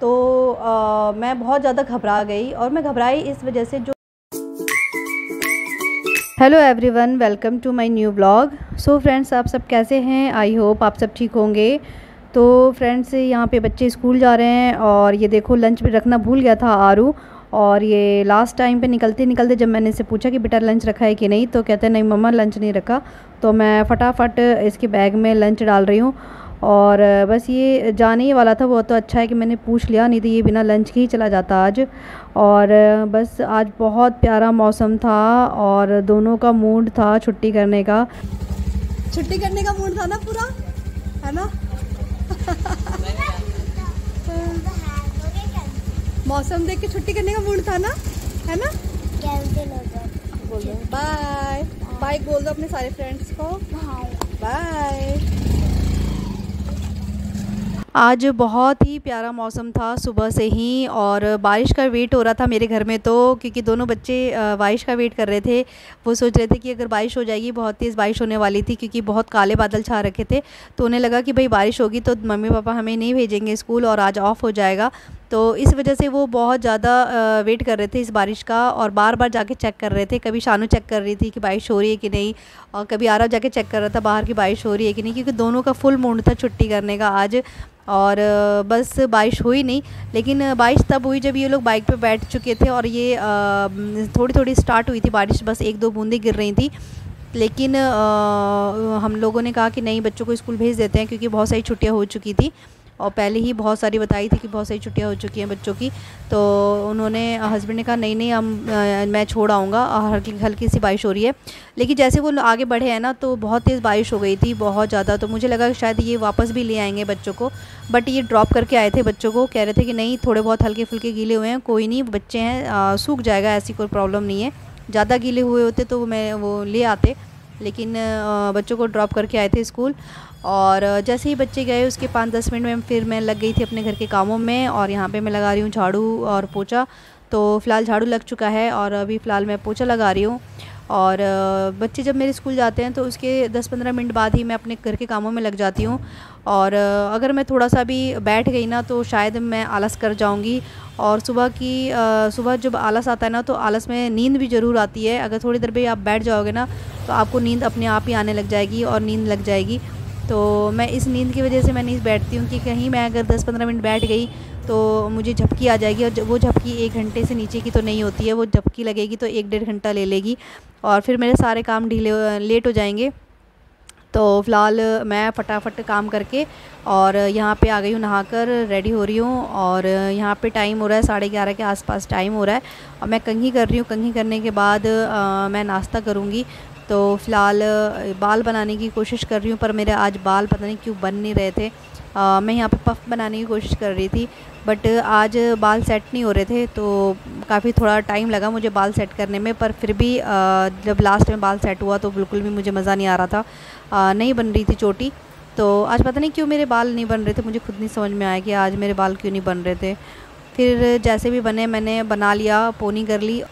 तो मैं बहुत ज़्यादा घबरा गई, और मैं घबराई इस वजह से जो। Hello everyone, welcome to my new blog. So friends, आप सब कैसे हैं? आई होप आप सब ठीक होंगे। तो फ्रेंड्स, यहाँ पे बच्चे स्कूल जा रहे हैं, और ये देखो लंच भी रखना भूल गया था आरू। और ये लास्ट टाइम पे निकलते निकलते जब मैंने इससे पूछा कि बेटा लंच रखा है कि नहीं, तो कहते हैं नहीं मम्मा लंच नहीं रखा। तो मैं फटाफट इसके बैग में लंच डाल रही हूँ। और बस ये जाने ही वाला था, वो तो अच्छा है कि मैंने पूछ लिया, नहीं तो ये बिना लंच के ही चला जाता आज। और बस आज बहुत प्यारा मौसम था, और दोनों का मूड था छुट्टी करने का मूड था ना पूरा, है ना। मौसम देख के छुट्टी करने का मूड था ना, है ना। बोल दो बाय बाय, बोल दो अपने सारे फ्रेंड्स को बाय। आज बहुत ही प्यारा मौसम था सुबह से ही, और बारिश का वेट हो रहा था मेरे घर में, तो क्योंकि दोनों बच्चे बारिश का वेट कर रहे थे। वो सोच रहे थे कि अगर बारिश हो जाएगी, बहुत तेज़ बारिश होने वाली थी क्योंकि बहुत काले बादल छा रखे थे, तो उन्हें लगा कि भाई बारिश होगी तो मम्मी पापा हमें नहीं भेजेंगे स्कूल और आज ऑफ हो जाएगा। तो इस वजह से वो बहुत ज़्यादा वेट कर रहे थे इस बारिश का, और बार बार जाके चेक कर रहे थे। कभी शानू चेक कर रही थी कि बारिश हो रही है कि नहीं, और कभी आरव जाके चेक कर रहा था बाहर की बारिश हो रही है कि नहीं, क्योंकि दोनों का फुल मूड था छुट्टी करने का आज। और बस बारिश हुई नहीं, लेकिन बारिश तब हुई जब ये लोग बाइक पे बैठ चुके थे, और ये थोड़ी थोड़ी स्टार्ट हुई थी बारिश, बस एक दो बूंदें गिर रही थी। लेकिन हम लोगों ने कहा कि नहीं, बच्चों को स्कूल भेज देते हैं, क्योंकि बहुत सारी छुट्टियां हो चुकी थी, और पहले ही बहुत सारी बताई थी कि बहुत सारी छुट्टियां हो चुकी हैं बच्चों की। तो उन्होंने, हस्बैंड ने कहा नहीं नहीं, मैं छोड़ आऊँगा, हल्की हल्की सी बारिश हो रही है। लेकिन जैसे वो आगे बढ़े हैं ना, तो बहुत तेज़ बारिश हो गई थी, बहुत ज़्यादा। तो मुझे लगा कि शायद ये वापस भी ले आएंगे बच्चों को, बट ये ड्रॉप करके आए थे बच्चों को। कह रहे थे कि नहीं, थोड़े बहुत हल्के फुल्के गीले हुए हैं, कोई नहीं, बच्चे हैं, सूख जाएगा, ऐसी कोई प्रॉब्लम नहीं है। ज़्यादा गीले हुए होते तो मैं वो ले आते, लेकिन बच्चों को ड्रॉप करके आए थे स्कूल। और जैसे ही बच्चे गए उसके 5-10 मिनट में फिर मैं लग गई थी अपने घर के कामों में, और यहाँ पे मैं लगा रही हूँ झाड़ू और पोछा। तो फ़िलहाल झाड़ू लग चुका है, और अभी फ़िलहाल मैं पोछा लगा रही हूँ। और बच्चे जब मेरे स्कूल जाते हैं तो उसके 10-15 मिनट बाद ही मैं अपने घर के कामों में लग जाती हूँ। और अगर मैं थोड़ा सा भी बैठ गई ना, तो शायद मैं आलस कर जाऊँगी। और सुबह जब आलस आता है ना, तो आलस में नींद भी ज़रूर आती है। अगर थोड़ी देर भी आप बैठ जाओगे ना, तो आपको नींद अपने आप ही आने लग जाएगी, और नींद लग जाएगी। तो मैं इस नींद की वजह से मैं नहीं बैठती हूँ, कि कहीं मैं अगर 10-15 मिनट बैठ गई तो मुझे झपकी आ जाएगी, और वो झपकी 1 घंटे से नीचे की तो नहीं होती है, वो झपकी लगेगी तो 1-1.5 घंटा ले लेगी, और फिर मेरे सारे काम लेट हो जाएंगे। तो फ़िलहाल मैं फटाफट काम करके और यहाँ पे आ गई हूँ, नहाकर रेडी हो रही हूँ। और यहाँ पे टाइम हो रहा है 11:30 के आसपास टाइम हो रहा है, और मैं कंघी कर रही हूँ। कंघी करने के बाद मैं नाश्ता करूँगी। तो फ़िलहाल बाल बनाने की कोशिश कर रही हूँ, पर मेरे आज बाल पता नहीं क्यों बन नहीं रहे थे। मैं यहाँ पे पफ़ बनाने की कोशिश कर रही थी, बट आज बाल सेट नहीं हो रहे थे, तो काफ़ी थोड़ा टाइम लगा मुझे बाल सेट करने में। पर फिर भी जब लास्ट में बाल सेट हुआ तो बिल्कुल भी मुझे मज़ा नहीं आ रहा था, नहीं बन रही थी चोटी। तो आज पता नहीं क्यों मेरे बाल नहीं बन रहे थे, मुझे खुद नहीं समझ में आया कि आज मेरे बाल क्यों नहीं बन रहे थे। फिर जैसे भी बने मैंने बना लिया, पोनी कर ली।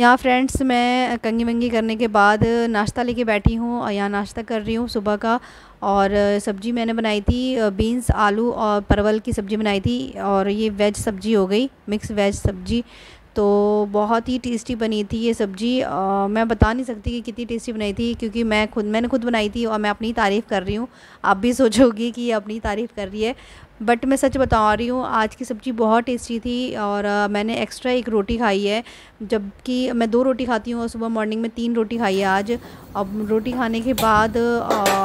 यहाँ फ्रेंड्स, मैं कंघी वंगी करने के बाद नाश्ता लेके बैठी हूँ, और यहाँ नाश्ता कर रही हूँ सुबह का। और सब्ज़ी मैंने बनाई थी बीन्स, आलू और परवल की सब्ज़ी बनाई थी, और ये वेज सब्ज़ी हो गई, मिक्स वेज सब्ज़ी। तो बहुत ही टेस्टी बनी थी ये सब्ज़ी। मैं बता नहीं सकती कि कितनी टेस्टी बनाई थी, क्योंकि मैंने खुद बनाई थी, और मैं अपनी तारीफ़ कर रही हूँ। आप भी सोचोगी कि ये अपनी तारीफ़ कर रही है, बट मैं सच बता रही हूँ, आज की सब्ज़ी बहुत टेस्टी थी। और मैंने एक्स्ट्रा 1 रोटी खाई है, जबकि मैं 2 रोटी खाती हूँ, और सुबह मॉर्निंग में 3 रोटी खाई है आज। अब रोटी खाने के बाद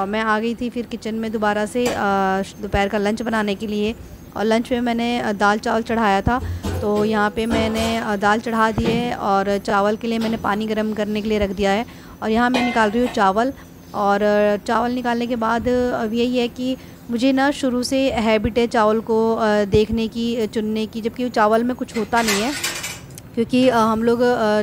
मैं आ गई थी फिर किचन में दोबारा से दोपहर का लंच बनाने के लिए। और लंच में मैंने दाल चावल चढ़ाया था, तो यहाँ पे मैंने दाल चढ़ा दी है, और चावल के लिए मैंने पानी गर्म करने के लिए रख दिया है। और यहाँ मैं निकाल रही हूँ चावल। और चावल निकालने के बाद अब यही है कि मुझे ना शुरू से हैबिट है चावल को देखने की, चुनने की, जबकि चावल में कुछ होता नहीं है। क्योंकि हम लोग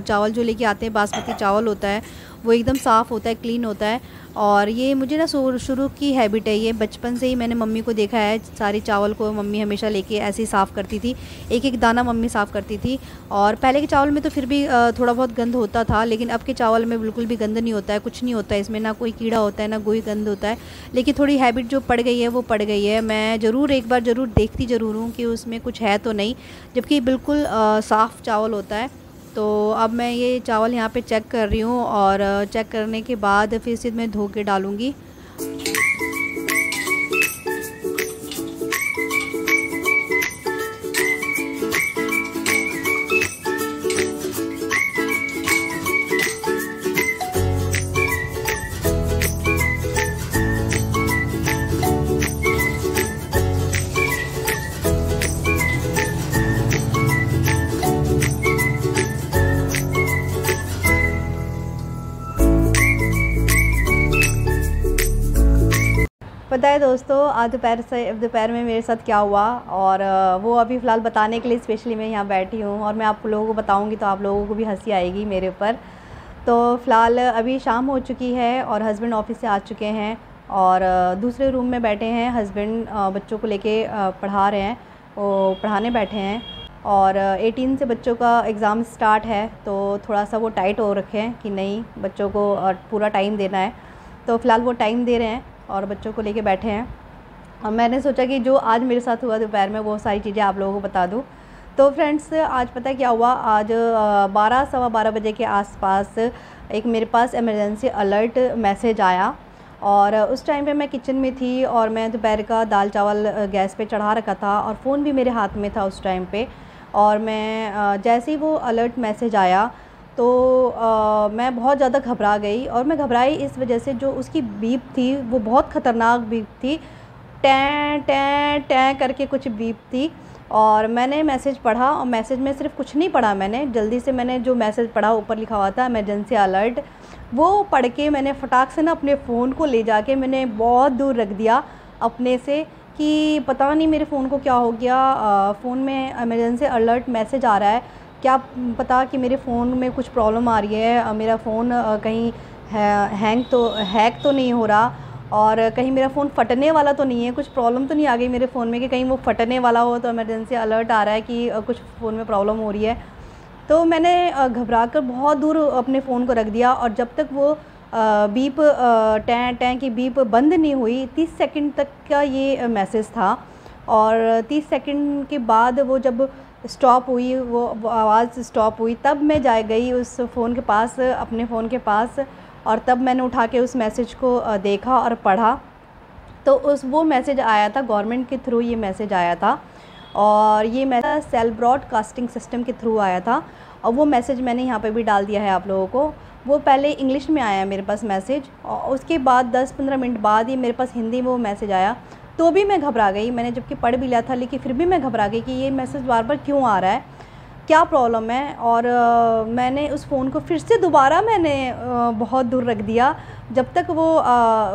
चावल जो लेके आते हैं, बासमती चावल होता है, वो एकदम साफ़ होता है, क्लीन होता है। और ये मुझे ना शुरू की हैबिट है, ये बचपन से ही मैंने मम्मी को देखा है। सारी चावल को मम्मी हमेशा लेके ऐसे ही साफ़ करती थी, एक एक दाना मम्मी साफ़ करती थी। और पहले के चावल में तो फिर भी थोड़ा बहुत गंद होता था, लेकिन अब के चावल में बिल्कुल भी गंद नहीं होता है, कुछ नहीं होता है इसमें, ना कोई कीड़ा होता है ना कोई गंद होता है। लेकिन थोड़ी हैबिट जो पड़ गई है वो पड़ गई है। मैं ज़रूर एक बार ज़रूर देखती ज़रूर हूँ कि उसमें कुछ है तो नहीं, जबकि बिल्कुल साफ़ चावल होता है। तो अब मैं ये चावल यहाँ पे चेक कर रही हूँ, और चेक करने के बाद फिर से मैं धो के डालूँगी। पता है दोस्तों, आज दोपहर में मेरे साथ क्या हुआ, और वो अभी फ़िलहाल बताने के लिए स्पेशली मैं यहाँ बैठी हूँ, और मैं आप लोगों को बताऊँगी तो आप लोगों को भी हंसी आएगी मेरे ऊपर। तो फ़िलहाल अभी शाम हो चुकी है और हस्बैंड ऑफिस से आ चुके हैं, और दूसरे रूम में बैठे हैं। हस्बैंड बच्चों को लेके पढ़ा रहे हैं, वो पढ़ाने बैठे हैं। और 18 से बच्चों का एग्ज़ाम स्टार्ट है, तो थोड़ा सा वो टाइट हो रखे हैं कि नहीं, बच्चों को पूरा टाइम देना है। तो फ़िलहाल वो टाइम दे रहे हैं और बच्चों को लेके बैठे हैं। और मैंने सोचा कि जो आज मेरे साथ हुआ दोपहर में वो सारी चीज़ें आप लोगों को बता दूं। तो फ्रेंड्स, आज पता है क्या हुआ, आज 12 सवा 12 बजे के आसपास एक मेरे पास इमरजेंसी अलर्ट मैसेज आया। और उस टाइम पे मैं किचन में थी, और मैं दोपहर का दाल चावल गैस पे चढ़ा रखा था, और फ़ोन भी मेरे हाथ में था उस टाइम पे। और मैं जैसे ही वो अलर्ट मैसेज आया तो मैं बहुत ज़्यादा घबरा गई। और मैं घबराई इस वजह से, जो उसकी बीप थी वो बहुत ख़तरनाक बीप थी, टैं टैं टैं करके कुछ बीप थी। और मैंने मैसेज पढ़ा, और मैसेज में सिर्फ कुछ नहीं पढ़ा मैंने, जल्दी से मैंने जो मैसेज पढ़ा ऊपर लिखा हुआ था इमरजेंसी अलर्ट, वो पढ़ के मैंने फटाक से ना अपने फ़ोन को ले जाके मैंने बहुत दूर रख दिया अपने से, कि पता नहीं मेरे फ़ोन को क्या हो गया, फ़ोन में इमरजेंसी अलर्ट मैसेज आ रहा है, क्या पता कि मेरे फ़ोन में कुछ प्रॉब्लम आ रही है, मेरा फ़ोन कहीं हैक तो नहीं हो रहा, और कहीं मेरा फ़ोन फटने वाला तो नहीं है, कुछ प्रॉब्लम तो नहीं आ गई मेरे फ़ोन में कि कहीं वो फटने वाला हो, तो इमरजेंसी अलर्ट आ रहा है कि कुछ फ़ोन में प्रॉब्लम हो रही है। तो मैंने घबरा कर बहुत दूर अपने फ़ोन को रख दिया, और जब तक वो बीप टैं टैं की बीप बंद नहीं हुई, 30 सेकंड तक का ये मैसेज था। और 30 सेकंड के बाद वो जब स्टॉप हुई, वो आवाज़ स्टॉप हुई, तब मैं गई उस फ़ोन के पास, अपने फ़ोन के पास, और तब मैंने उठा के उस मैसेज को देखा और पढ़ा। तो वो मैसेज आया था, गवर्नमेंट के थ्रू ये मैसेज आया था, और ये मैसेज सेल ब्रॉडकास्टिंग सिस्टम के थ्रू आया था। और वो मैसेज मैंने यहाँ पे भी डाल दिया है आप लोगों को। वो पहले इंग्लिश में आया मेरे पास मैसेज, और उसके बाद 10-15 मिनट बाद ये मेरे पास हिंदी में वो मैसेज आया। तो भी मैं घबरा गई, मैंने जबकि पढ़ भी लिया था, लेकिन फिर भी मैं घबरा गई कि ये मैसेज बार बार क्यों आ रहा है, क्या प्रॉब्लम है। और मैंने उस फ़ोन को फिर से दोबारा मैंने बहुत दूर रख दिया। जब तक वो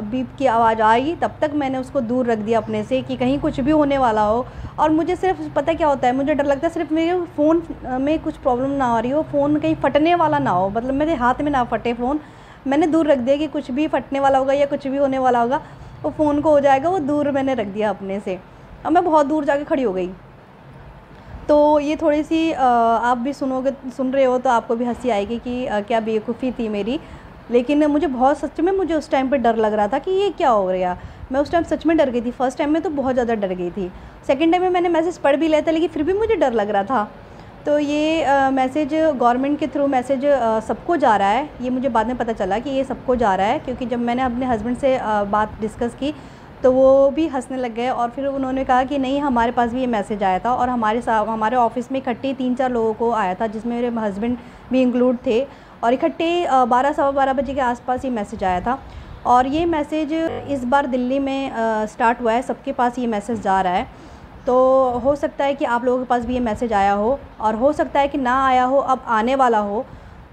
बीप की आवाज़ आई तब तक मैंने उसको दूर रख दिया अपने से, कि कहीं कुछ भी होने वाला हो। और मुझे सिर्फ पता क्या होता है, मुझे डर लगता है सिर्फ मेरे फ़ोन में कुछ प्रॉब्लम ना आ रही हो, फ़ोन कहीं फटने वाला ना हो, मतलब मेरे हाथ में ना फटे फ़ोन। मैंने दूर रख दिया कि कुछ भी फटने वाला होगा या कुछ भी होने वाला होगा, वो फ़ोन को हो जाएगा, वो दूर मैंने रख दिया अपने से। अब मैं बहुत दूर जाके खड़ी हो गई। तो ये थोड़ी सी आप भी सुन रहे हो तो आपको भी हंसी आएगी कि क्या बेवकूफ़ी थी मेरी। लेकिन मुझे बहुत, सच में मुझे उस टाइम पे डर लग रहा था कि ये क्या हो गया। मैं उस टाइम सच में डर गई थी। फर्स्ट टाइम में तो बहुत ज़्यादा डर गई थी, सेकंड टाइम में मैंने मैसेज पढ़ भी लिया था, लेकिन फिर भी मुझे डर लग रहा था। तो ये मैसेज गवर्नमेंट के थ्रू मैसेज सबको जा रहा है, ये मुझे बाद में पता चला कि ये सबको जा रहा है। क्योंकि जब मैंने अपने हस्बैंड से बात डिस्कस की तो वो भी हंसने लग गए, और फिर उन्होंने कहा कि नहीं, हमारे पास भी ये मैसेज आया था, और हमारे ऑफ़िस में इकट्ठे 3-4 लोगों को आया था, जिसमें मेरे हस्बैंड भी इंक्लूड थे, और इकट्ठे 12-12:15 बजे के आसपास ये मैसेज आया था। और ये मैसेज इस बार दिल्ली में स्टार्ट हुआ है, सबके पास ये मैसेज जा रहा है। तो हो सकता है कि आप लोगों के पास भी ये मैसेज आया हो, और हो सकता है कि ना आया हो, अब आने वाला हो।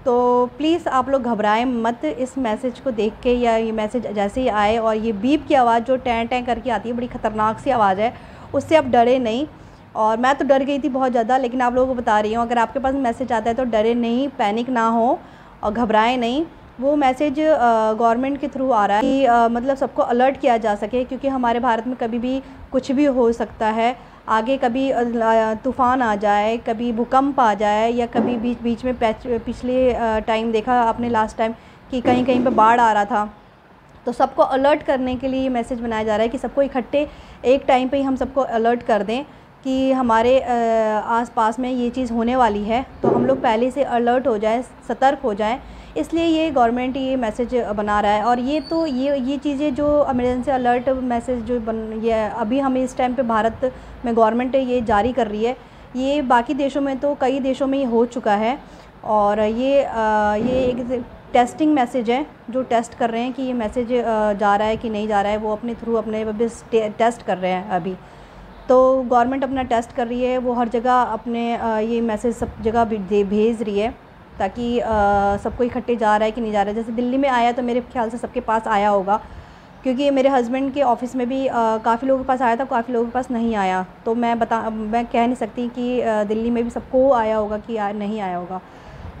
तो प्लीज़ आप लोग घबराएं मत इस मैसेज को देख के, या ये मैसेज जैसे ही आए और ये बीप की आवाज़ जो टैं टैं करके आती है, बड़ी ख़तरनाक सी आवाज़ है, उससे आप डरे नहीं। और मैं तो डर गई थी बहुत ज़्यादा, लेकिन आप लोगों को बता रही हूँ, अगर आपके पास मैसेज आता है तो डरे नहीं, पैनिक ना हो और घबराएं नहीं। वो मैसेज गवर्नमेंट के थ्रू आ रहा है कि मतलब सबको अलर्ट किया जा सके, क्योंकि हमारे भारत में कभी भी कुछ भी हो सकता है। आगे कभी तूफ़ान आ जाए, कभी भूकंप आ जाए, या कभी बीच में पिछले टाइम देखा आपने लास्ट टाइम कि कहीं कहीं पे बाढ़ आ रहा था। तो सबको अलर्ट करने के लिए ये मैसेज बनाया जा रहा है कि सबको इकट्ठे एक टाइम पे ही हम सबको अलर्ट कर दें कि हमारे आसपास में ये चीज़ होने वाली है, तो हम लोग पहले से अलर्ट हो जाएं, सतर्क हो जाएं। इसलिए ये गवर्नमेंट ये मैसेज बना रहा है। और ये चीज़ें जो इमरजेंसी अलर्ट मैसेज जो ये अभी हमें इस टाइम पे भारत में गवर्नमेंट ये जारी कर रही है, ये बाकी देशों में तो कई देशों में ये हो चुका है। और ये एक टेस्टिंग मैसेज है, जो टेस्ट कर रहे हैं कि ये मैसेज जा रहा है कि नहीं जा रहा है, वो अपने थ्रू अपने बस टेस्ट कर रहे हैं अभी। तो गवर्नमेंट अपना टेस्ट कर रही है, वो हर जगह अपने ये मैसेज सब जगह भेज रही है, ताकि सबको इकट्ठे जा रहा है कि नहीं जा रहा है। जैसे दिल्ली में आया तो मेरे ख्याल से सबके पास आया होगा, क्योंकि मेरे हस्बैंड के ऑफ़िस में भी काफ़ी लोगों के पास आया था, काफ़ी लोगों के पास नहीं आया। तो मैं कह नहीं सकती कि दिल्ली में भी सबको आया होगा कि नहीं आया होगा।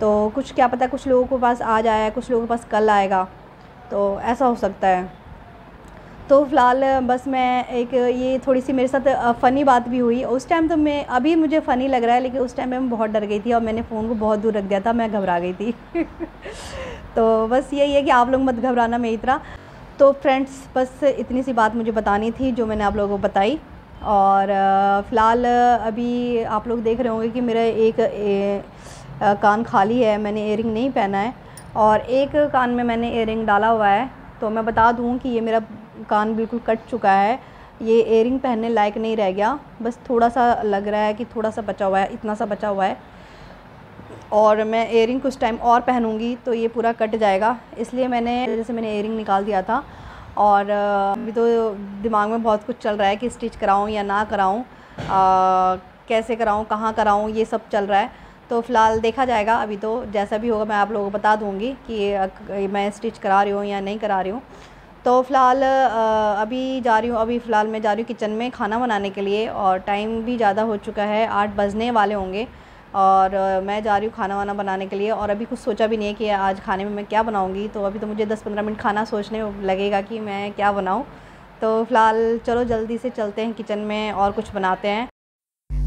तो कुछ क्या पता, कुछ लोगों के पास आज आया है, कुछ लोगों के पास कल आएगा, तो ऐसा हो सकता है। तो फ़िलहाल बस मैं एक ये थोड़ी सी मेरे साथ फ़नी बात भी हुई उस टाइम। तो मैं अभी मुझे फ़नी लग रहा है, लेकिन उस टाइम में मैं बहुत डर गई थी और मैंने फ़ोन को बहुत दूर रख दिया था, मैं घबरा गई थी। तो बस यही है कि आप लोग मत घबराना मेरी तरह। तो फ्रेंड्स, बस इतनी सी बात मुझे बतानी थी जो मैंने आप लोगों को बताई। और फ़िलहाल अभी आप लोग देख रहे होंगे कि मेरा एक कान खाली है, मैंने एयरिंग नहीं पहना है, और एक कान में मैंने एयरिंग डाला हुआ है। तो मैं बता दूं कि ये मेरा कान बिल्कुल कट चुका है, ये एयरिंग पहनने लायक नहीं रह गया, बस थोड़ा सा लग रहा है कि थोड़ा सा बचा हुआ है, इतना सा बचा हुआ है। और मैं एयरिंग कुछ टाइम और पहनूंगी तो ये पूरा कट जाएगा, इसलिए मैंने एयरिंग निकाल दिया था। और अभी तो दिमाग में बहुत कुछ चल रहा है कि स्टिच कराऊँ या ना कराऊँ, कैसे कराऊँ, कहाँ कराऊँ, ये सब चल रहा है। तो फ़िलहाल देखा जाएगा, अभी तो जैसा भी होगा मैं आप लोगों को बता दूंगी कि मैं स्टिच करा रही हूँ या नहीं करा रही हूँ। तो फ़िलहाल अभी जा रही हूँ, अभी फ़िलहाल मैं जा रही हूँ किचन में खाना बनाने के लिए, और टाइम भी ज़्यादा हो चुका है, 8 बजने वाले होंगे। और मैं जा रही हूँ खाना वाना बनाने के लिए, और अभी कुछ सोचा भी नहीं है कि आज खाने में मैं क्या बनाऊँगी। तो अभी तो मुझे 10-15 मिनट खाना सोचने लगेगा कि मैं क्या बनाऊँ। तो फ़िलहाल चलो जल्दी से चलते हैं किचन में और कुछ बनाते हैं।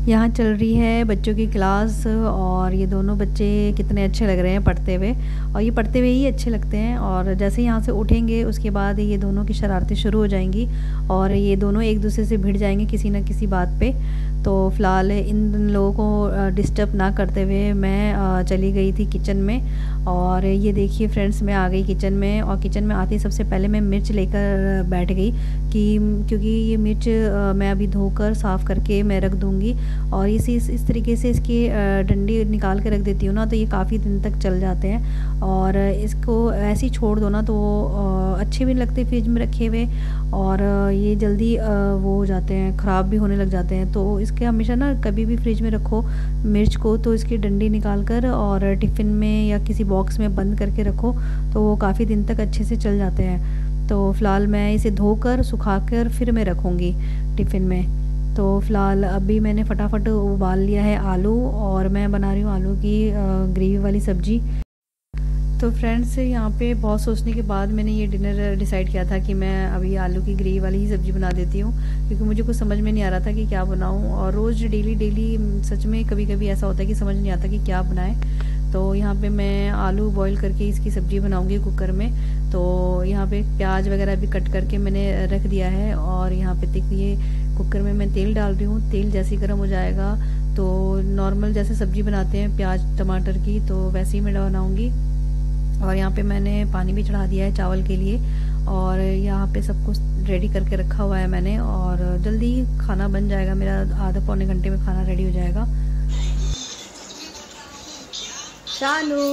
यहाँ चल रही है बच्चों की क्लास, और ये दोनों बच्चे कितने अच्छे लग रहे हैं पढ़ते हुए, और ये पढ़ते हुए ही अच्छे लगते हैं। और जैसे ही यहाँ से उठेंगे उसके बाद ये दोनों की शरारतें शुरू हो जाएंगी, और ये दोनों एक दूसरे से भिड़ जाएंगे किसी न किसी बात पे। तो फ़िलहाल इन लोगों को डिस्टर्ब ना करते हुए मैं चली गई थी किचन में। और ये देखिए फ्रेंड्स, मैं आ गई किचन में, और किचन में आते ही सबसे पहले मैं मिर्च लेकर बैठ गई क्योंकि ये मिर्च मैं अभी धोकर साफ़ करके मैं रख दूँगी। और इस तरीके से इसकी डंडी निकाल के रख देती हूँ ना, तो ये काफ़ी दिन तक चल जाते हैं। और इसको ऐसे ही छोड़ दो ना तो अच्छे भी नहीं लगते फ्रिज में रखे हुए, और ये जल्दी वो हो जाते हैं, ख़राब भी होने लग जाते हैं। तो इसके हमेशा ना कभी भी फ्रिज में रखो मिर्च को, तो इसकी डंडी निकाल कर और टिफ़िन में या किसी बॉक्स में बंद करके रखो, तो वो काफ़ी दिन तक अच्छे से चल जाते हैं। तो फ़िलहाल मैं इसे धोकर सुखाकर फिर मैं रखूँगी टिफ़िन में। तो फ़िलहाल अभी मैंने फटाफट उबाल लिया है आलू, और मैं बना रही हूँ आलू की ग्रेवी वाली सब्ज़ी। तो फ्रेंड्स, यहाँ पे बहुत सोचने के बाद मैंने ये डिनर डिसाइड किया था कि मैं अभी आलू की ग्रेवी वाली ही सब्ज़ी बना देती हूँ, क्योंकि मुझे कुछ समझ में नहीं आ रहा था कि क्या बनाऊँ। और रोज़ डेली सच में कभी कभी ऐसा होता है कि समझ नहीं आता कि क्या बनाएं। तो यहाँ पे मैं आलू बॉईल करके इसकी सब्ज़ी बनाऊँगी कुकर में। तो यहाँ पे प्याज वगैरह भी कट करके मैंने रख दिया है, और यहाँ पे देखिए कुकर में मैं तेल डाल रही हूँ। तेल जैसे ही गर्म हो जाएगा तो नॉर्मल जैसे सब्ज़ी बनाते हैं प्याज टमाटर की, तो वैसे ही मैं बनाऊँगी। और यहाँ पे मैंने पानी भी चढ़ा दिया है चावल के लिए, और यहाँ पे सब कुछ रेडी करके रखा हुआ है मैंने, और जल्दी खाना बन जाएगा मेरा, आधा पौने घंटे में खाना रेडी हो जाएगा। शानू,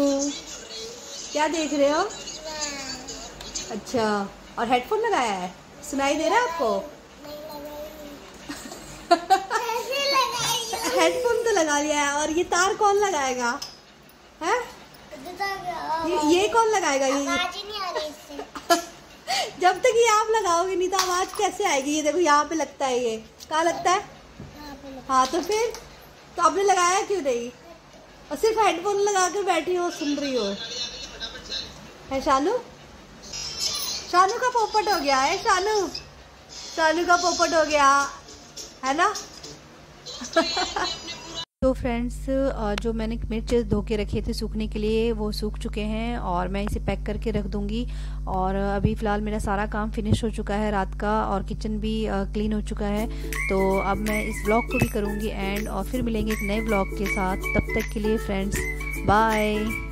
क्या देख रहे हो? अच्छा, और हेडफोन लगाया है, सुनाई दे रहा है आपको? हेडफोन तो लगा लिया है, और ये तार कौन लगाएगा? है ये कौन लगाएगा? ये आवाज ही नहीं आ रही इससे। जब तक ये आप लगाओगे नहीं तो आवाज कैसे आएगी? ये देखो यहाँ पे लगता है, ये कहाँ लगता है? हाँ, तो फिर तो आपने लगाया क्यों नहीं? और सिर्फ हेडफोन लगा कर बैठी हो, सुन रही हो? है शानू? शानू का पोपट हो गया है, शानू शानू का पोपट हो गया है ना। तो फ्रेंड्स जो मैंने मिर्च धो के रखे थे सूखने के लिए वो सूख चुके हैं और मैं इसे पैक करके रख दूंगी। और अभी फ़िलहाल मेरा सारा काम फिनिश हो चुका है रात का और किचन भी क्लीन हो चुका है। तो अब मैं इस व्लॉग को भी करूंगी एंड और फिर मिलेंगे एक नए व्लॉग के साथ। तब तक के लिए फ्रेंड्स बाय।